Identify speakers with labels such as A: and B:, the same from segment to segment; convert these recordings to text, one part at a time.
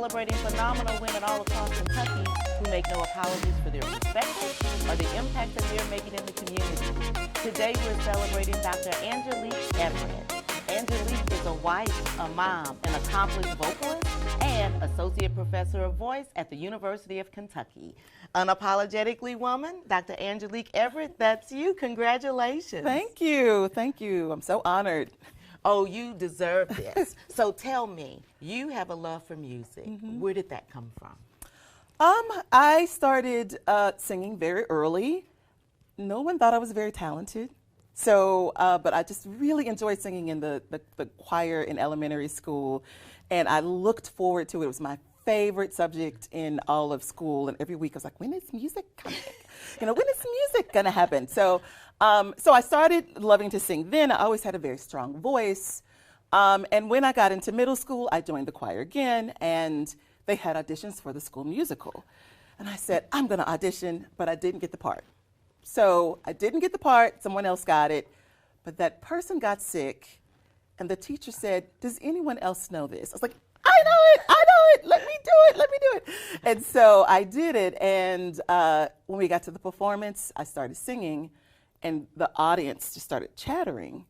A: celebrating phenomenal women all across Kentucky who make no apologies for their perspective or the impact that they're making in the community. Today we're celebrating Dr. Angelique Everett. Angelique is a wife, a mom, an accomplished vocalist, and associate professor of voice at the University of Kentucky. Unapologetically Woman, Dr. Angelique Everett, that's you. Congratulations.
B: Thank you. Thank you. I'm so honored.
A: Oh, you deserve this. So tell me, you have a love for music. Where did that come from?
B: I started singing very early. No one thought I was very talented. So, but I just really enjoyed singing in the choir in elementary school, and I looked forward to it. It was my favorite subject in all of school, and every week I was like, when is music coming? When is music gonna happen? So I started loving to sing then. I always had a very strong voice, and when I got into middle school, I joined the choir again, and they had auditions for the school musical. And I said, I'm gonna audition, but I didn't get the part. So I didn't get the part, someone else got it, but that person got sick, and the teacher said, does anyone else know this? I was like, I know it, let me do it. And so I did it, and when we got to the performance, I started singing, and the audience just started chattering.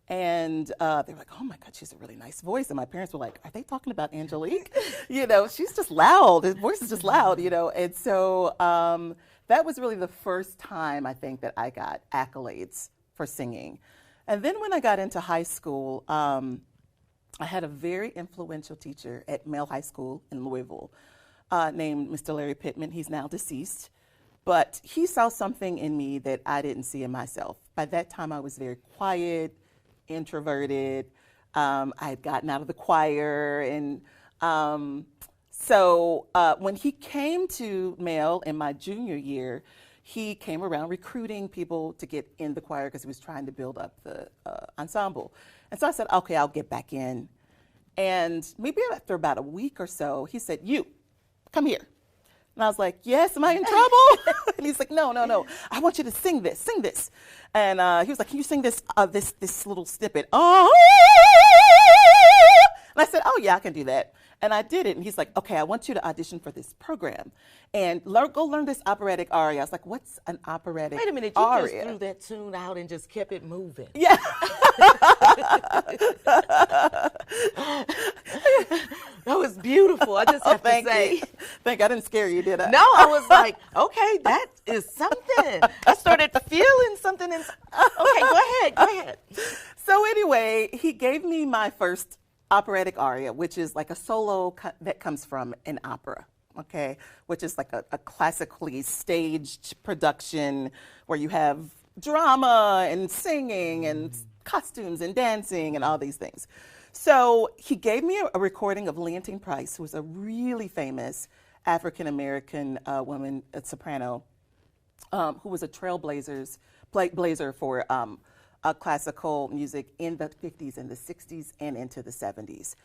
B: And they were like, oh my God, she's a really nice voice. And my parents were like, are they talking about Angelique? She's just loud, her voice is just loud, And so that was really the first time, I think, that I got accolades for singing. And then when I got into high school, I had a very influential teacher at Male High School in Louisville named Mr. Larry Pittman. He's now deceased. But he saw something in me that I didn't see in myself. By that time, I was very quiet, introverted. I had gotten out of the choir. And so when he came to Male in my junior year, he came around recruiting people to get in the choir because he was trying to build up the ensemble. And so I said, okay, I'll get back in. And maybe after about a week or so, he said, you, come here. And I was like, yes, am I in trouble? And he's like, no, I want you to sing this. And he was like, can you sing this little snippet? Oh, and I said, oh yeah, I can do that. And I did it, and he's like, okay, I want you to audition for this program, and go learn this operatic aria. I was like, what's an operatic aria?
A: Wait a minute, you just threw that tune out and just kept it moving.
B: Yeah.
A: That was beautiful, I just have to say.
B: You. Thank you, I didn't scare you, did I?
A: No, I was like, okay, that is something. I started feeling something. Okay, go ahead.
B: So anyway, he gave me my first operatic aria, which is like a solo that comes from an opera, okay? Which is like a classically staged production where you have drama and singing and costumes and dancing and all these things. So he gave me a recording of Leontine Price, who was a really famous African-American woman, a soprano, who was a blazer for classical music in the 50s and the 60s and into the 70s.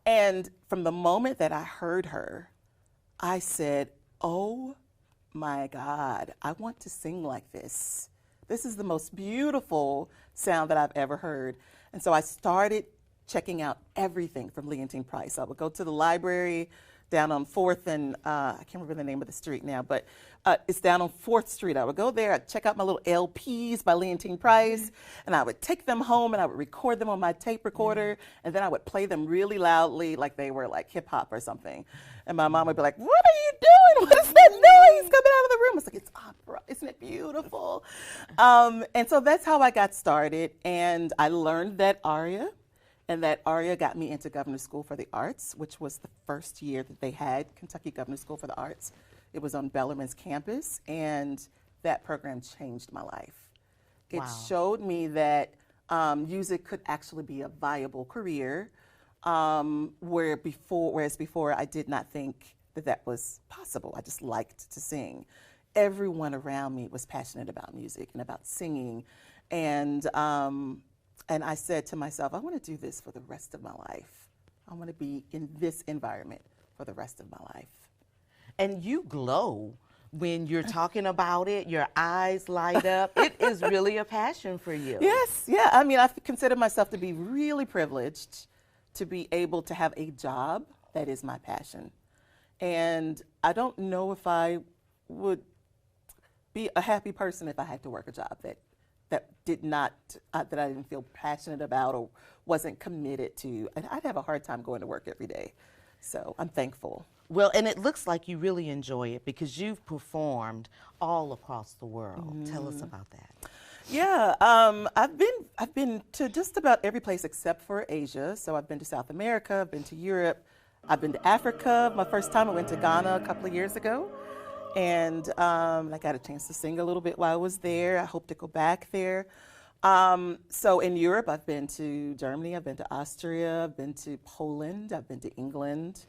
B: And from the moment that I heard her, I said, oh my God, I want to sing like this. This is the most beautiful sound that I've ever heard. And so I started checking out everything from Leontine Price. I would go to the library down on 4th and, I can't remember the name of the street now, but it's down on 4th Street. I would go there, I'd check out my little LPs by Leontine Price, and I would take them home and I would record them on my tape recorder, and then I would play them really loudly like they were like hip hop or something. And my mom would be like, what are you doing? What is that noise coming out of the room? I was like, it's opera, isn't it beautiful? And so that's how I got started, and I learned that aria. And that aria got me into Governor's School for the Arts, which was the first year that they had Kentucky Governor's School for the Arts. It was on Bellarmine's campus, and that program changed my life. It showed me that music could actually be a viable career, whereas before I did not think that was possible. I just liked to sing. Everyone around me was passionate about music and about singing, and I said to myself, I want to do this for the rest of my life. I want to be in this environment for the rest of my life.
A: And you glow when you're talking about it. Your eyes light up. It is really a passion for you.
B: Yes, yeah. I mean, I consider myself to be really privileged to be able to have a job that is my passion. And I don't know if I would be a happy person if I had to work a job that did not that I didn't feel passionate about or wasn't committed to. And I'd have a hard time going to work every day. So I'm thankful.
A: Well, and it looks like you really enjoy it because you've performed all across the world. Tell us about that.
B: Yeah, I've been to just about every place except for Asia. So I've been to South America, I've been to Europe, I've been to Africa. My first time I went to Ghana a couple of years ago, and I got a chance to sing a little bit while I was there. I hope to go back there. So in Europe, I've been to Germany, I've been to Austria, I've been to Poland, I've been to England,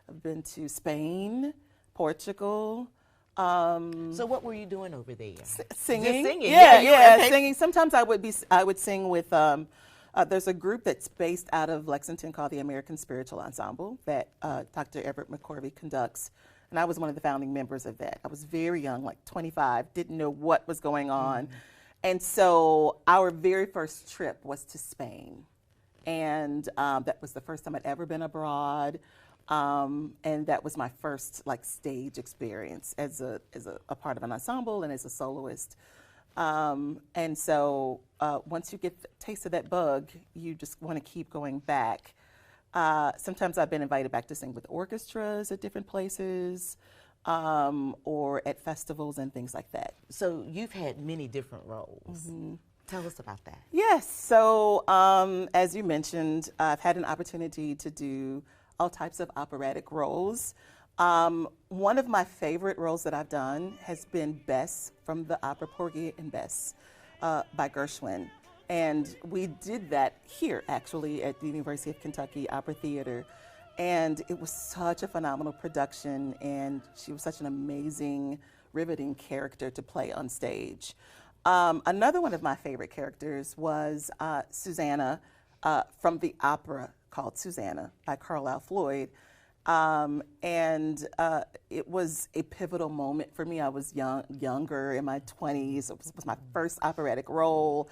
B: I've been to Spain, Portugal.
A: So what were you doing over there?
B: Singing.
A: Just singing.
B: Yeah, singing. Sometimes I would sing with there's a group that's based out of Lexington called the American Spiritual Ensemble that Dr. Everett McCorvey conducts, and I was one of the founding members of that. I was very young, like 25, didn't know what was going on. And so our very first trip was to Spain, and that was the first time I'd ever been abroad. And that was my first like stage experience as a part of an ensemble and as a soloist. And so once you get the taste of that bug, you just want to keep going back. Sometimes I've been invited back to sing with orchestras at different places, or at festivals and things like that.
A: So you've had many different roles. Tell us about that.
B: Yes. So as you mentioned, I've had an opportunity to do all types of operatic roles. One of my favorite roles that I've done has been Bess from the opera Porgy and Bess by Gershwin. And we did that here, actually, at the University of Kentucky Opera Theater. And it was such a phenomenal production, and she was such an amazing, riveting character to play on stage. Another one of my favorite characters was Susanna from the opera called Susanna by Carlisle Floyd. It was a pivotal moment for me. I was younger, in my 20s. It was my first operatic role.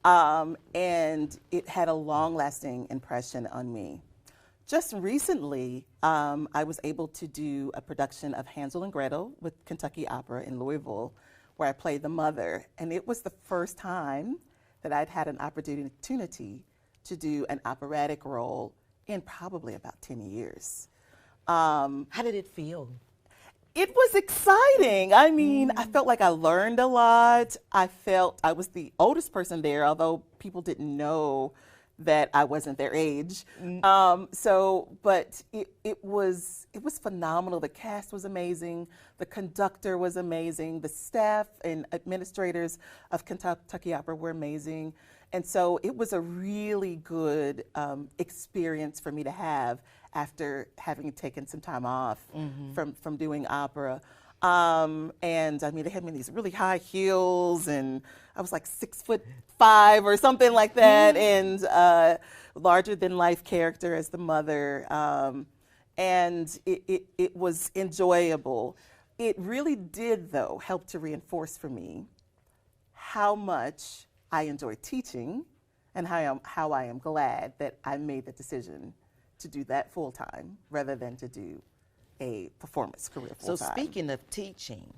B: And it had a long-lasting impression on me. Just recently, I was able to do a production of Hansel and Gretel with Kentucky Opera in Louisville, where I played the mother. And it was the first time that I'd had an opportunity to do an operatic role in probably about 10 years.
A: How did it feel?
B: It was exciting. I mean, I felt like I learned a lot. I felt I was the oldest person there, although people didn't know that I wasn't their age. But it was phenomenal. The cast was amazing. The conductor was amazing. The staff and administrators of Kentucky Opera were amazing. And so it was a really good experience for me to have after having taken some time off from doing opera. And I mean, they had me in these really high heels, and I was like 6'5" or something like that, and larger than life character as the mother. And it was enjoyable. It really did, though, help to reinforce for me how much I enjoy teaching and how I am glad that I made the decision to do that full time rather than to do a performance career full time.
A: So speaking of teaching,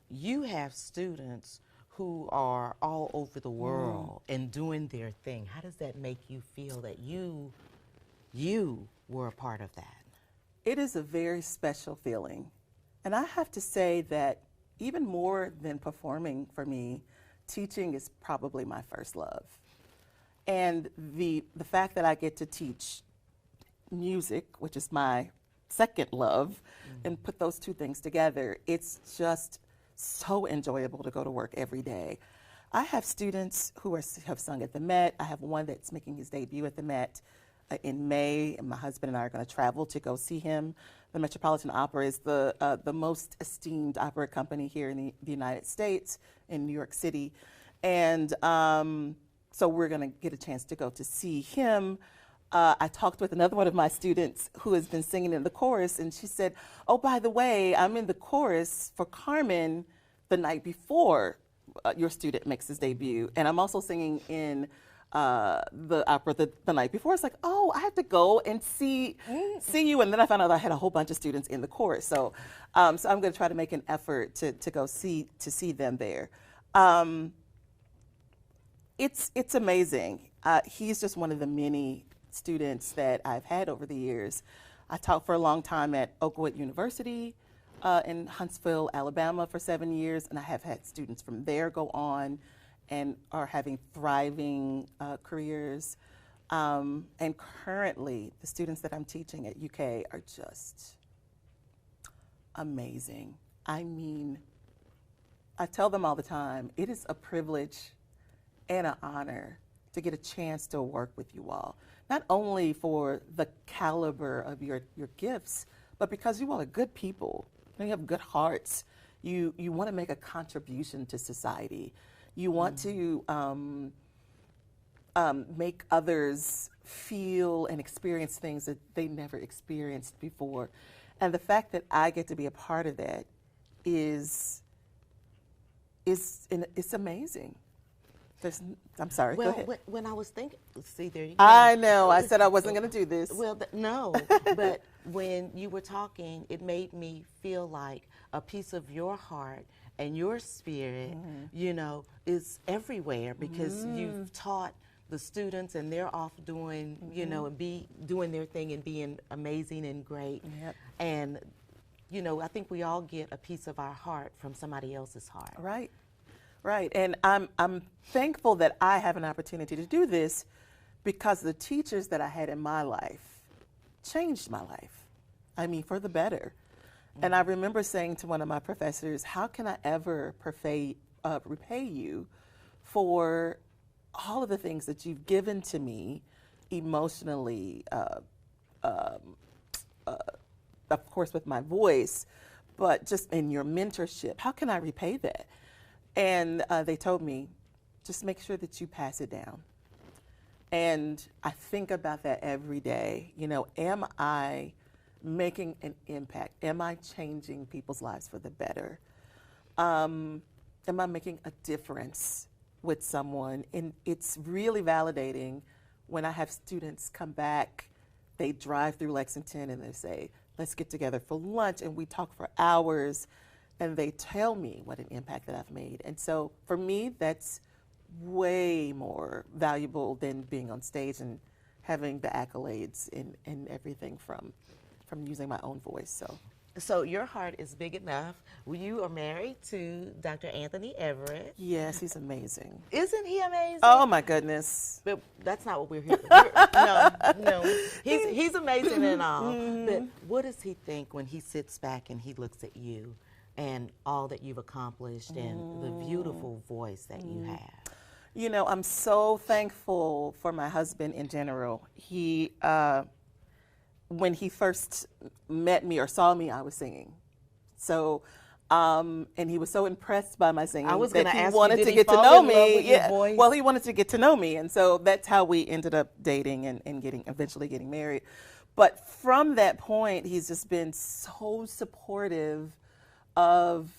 A: you have students who are all over the world and doing their thing. How does that make you feel that you were a part of that?
B: It is a very special feeling. And I have to say that even more than performing for me, teaching is probably my first love. And the fact that I get to teach music, which is my second love, and put those two things together, it's just so enjoyable to go to work every day. I have students who have sung at the Met. I have one that's making his debut at the Met in May, and my husband and I are going to travel to go see him. The Metropolitan Opera is the most esteemed opera company here in the United States, in New York City. And so we're going to get a chance to go to see him. I talked with another one of my students who has been singing in the chorus, and she said, oh, by the way, I'm in the chorus for Carmen the night before your student makes his debut, and I'm also singing in the opera the night before. It's like, oh, I have to go and see you. And then I found out I had a whole bunch of students in the chorus. So, so I'm going to try to make an effort to go see them there. It's amazing. He's just one of the many students that I've had over the years. I taught for a long time at Oakwood University in Huntsville, Alabama for 7 years, and I have had students from there go on and are having thriving careers. And currently, the students that I'm teaching at UK are just amazing. I mean, I tell them all the time, it is a privilege and an honor to get a chance to work with you all. Not only for the caliber of your gifts, but because you all are good people. You have good hearts. You want to make a contribution to society. You want to make others feel and experience things that they never experienced before. And the fact that I get to be a part of that is amazing. I'm sorry,
A: Well,
B: go ahead.
A: when I was thinking, see, there you go.
B: I know, I said I wasn't going to do this.
A: Well, no, but when you were talking, it made me feel like a piece of your heart and your spirit, you know, is everywhere because you've taught the students and they're off doing, you know, and doing their thing and being amazing and great.
B: Yep.
A: And, you know, I think we all get a piece of our heart from somebody else's heart.
B: Right. Right, and I'm thankful that I have an opportunity to do this because the teachers that I had in my life changed my life. I mean, for the better. And I remember saying to one of my professors, how can I ever repay you for all of the things that you've given to me emotionally, of course with my voice, but just in your mentorship? How can I repay that? And they told me, just make sure that you pass it down. And I think about that every day. You know, am I making an impact? Am I changing people's lives for the better? Am I making a difference with someone? And it's really validating when I have students come back, they drive through Lexington and they say, let's get together for lunch, and we talk for hours. And they tell me what an impact that I've made. And so for me, that's way more valuable than being on stage and having the accolades and everything from using my own voice.
A: So your heart is big enough. You are married to Dr. Anthony Everett.
B: Yes, he's amazing.
A: Isn't he amazing?
B: Oh my goodness.
A: But that's not what we're here for. No. He's amazing and all. But what does he think when he sits back and he looks at you and all that you've accomplished and the beautiful voice that you have?
B: You know, I'm so thankful for my husband in general. He, when he first met me or saw me, I was singing. So, and he was so impressed by my singing that he wanted to get to know me. Yeah, well, he wanted to get to know me, and so that's how we ended up dating and eventually getting married. But from that point, he's just been so supportive of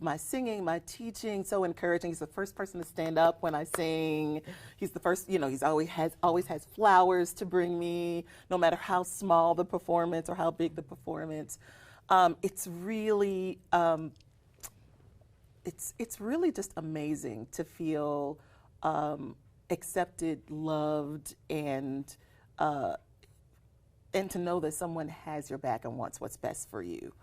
B: my singing, my teaching, so encouraging. He's the first person to stand up when I sing. He's the first, you know, he's always has flowers to bring me, no matter how small the performance or how big the performance. It's really just amazing to feel accepted, loved, and to know that someone has your back and wants what's best for you.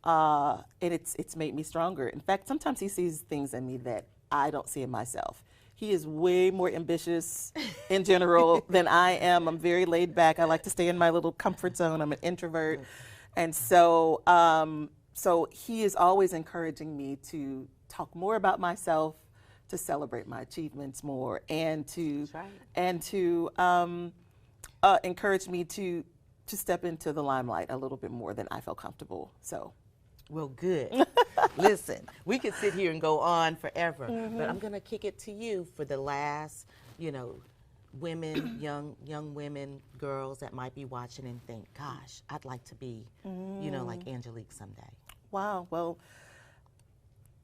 B: And it's made me stronger. In fact, sometimes he sees things in me that I don't see in myself. He is way more ambitious in general than I am. I'm very laid back. I like to stay in my little comfort zone. I'm an introvert. And so, so he is always encouraging me to talk more about myself, to celebrate my achievements more, and to encourage me to step into the limelight a little bit more than I felt comfortable. So.
A: Well, good. Listen, we could sit here and go on forever, but I'm going to kick it to you for the last, you know, women, young women, girls that might be watching and think, gosh, I'd like to be, you know, like Angelique someday.
B: Wow. Well,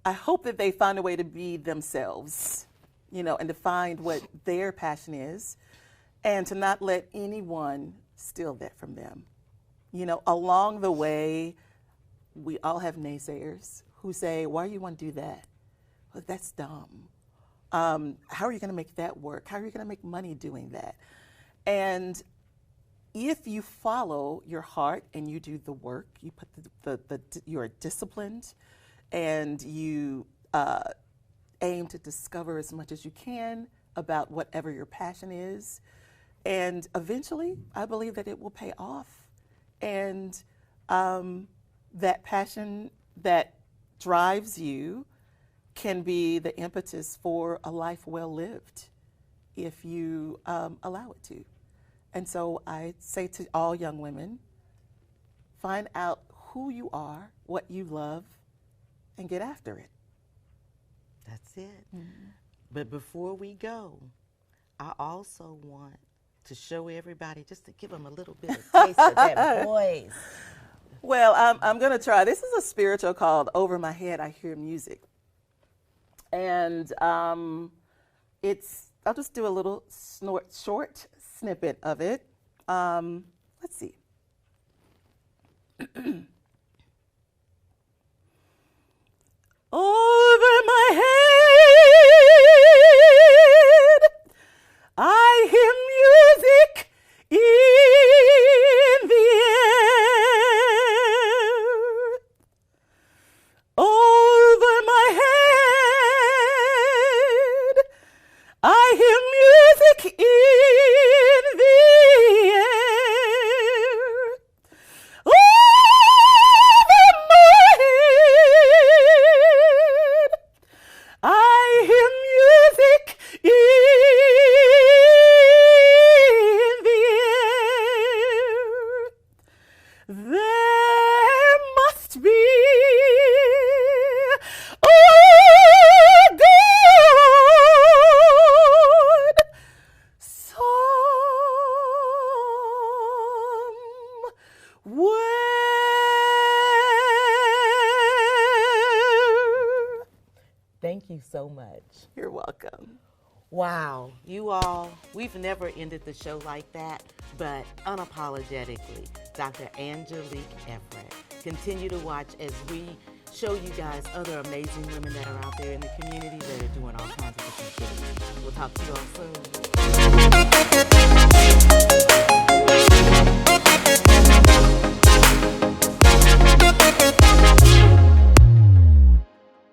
B: I hope that they find a way to be themselves, and to find what their passion is, and to not let anyone steal that from them. Along the way, we all have naysayers who say, why do you want to do that? Well, that's dumb. How are you going to make that work? How are you going to make money doing that? And if you follow your heart and you do the work, you put you're disciplined, and you aim to discover as much as you can about whatever your passion is, and eventually, I believe that it will pay off. And that passion that drives you can be the impetus for a life well lived if you allow it to. And so I say to all young women, find out who you are, what you love, and get after it.
C: That's it. But before we go, I also want to show everybody, just to give them a little bit of taste of that voice.
B: Well, I'm going to try. This is a spiritual called Over My Head, I Hear Music. And I'll just do a little short snippet of it. Let's see. Over my head, I hear music in the air. Over my head, I hear music in the air. Over my head, I hear music in the air. There must be a God somewhere.
C: Thank you so much.
B: You're welcome.
C: Wow, you all, we've never ended the show like that, but unapologetically, Dr. Angelique Everett. Continue to watch as we show you guys other amazing women that are out there in the community that are doing all kinds of different things. We'll talk to you all soon.